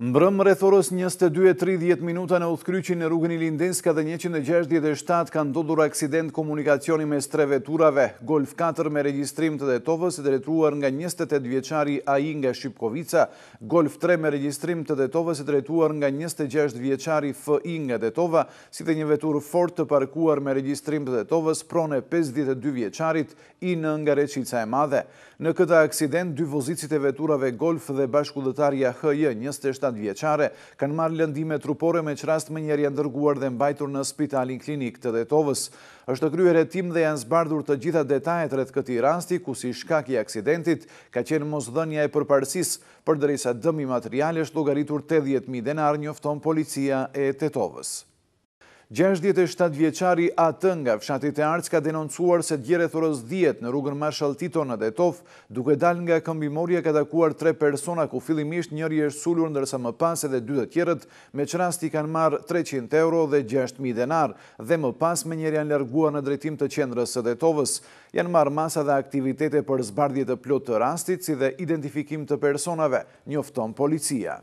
Mbrëm rreth orës 22:30 në udhkryqin në rrugën Ilindenska dhe 167 ka ndodhur aksident komunikacioni mes tre veturave. Golf 4 me regjistrim të detovës i drejtuar nga 28 vjeçari AI nga Shqipkovica, Golf 3 me regjistrim të detovës i drejtuar nga 26 vjeçari FI nga Detova, si dhe një vetur Ford të parkuar me regjistrim të detovës prone 52 vjeçarit IN nga Reqica e Madhe. Në këtë aksident, dy vozicit e veturave Golf dhe bashkullëtarja HJ 27 vjeçare kanë marrë lëndime trupore me çrast më njerë janë dërguar dhe mbajtur në spitalin klinik të Detovës. Është kryer hetim dhe janë zbardhur të gjitha detajet rreth këtij rasti, ku si shkak i aksidentit ka qenë mosdhënia e përparësisë, përderisa dëmi material është llogaritur 80.000 denar, njofton policia e Tetovës. 67 vjeçari AT nga fshati e Arc ka denoncuar se dje rreth orës 10 në rrugën Marshall Tito në Detov, duke dalë nga këmbimorja ka takuar 3 persona, ku fillimisht njëri është sulur ndërsa më pas edhe 2 të tjerët me çrasti kanë marrë 300 euro dhe 6.000 denar dhe më pas me njëri janë larguar në drejtim të qendrës së Detovës. Janë marrë masa dhe aktivitete për zbardhje të plotë të rastit, si dhe identifikim të personave, njofton policia.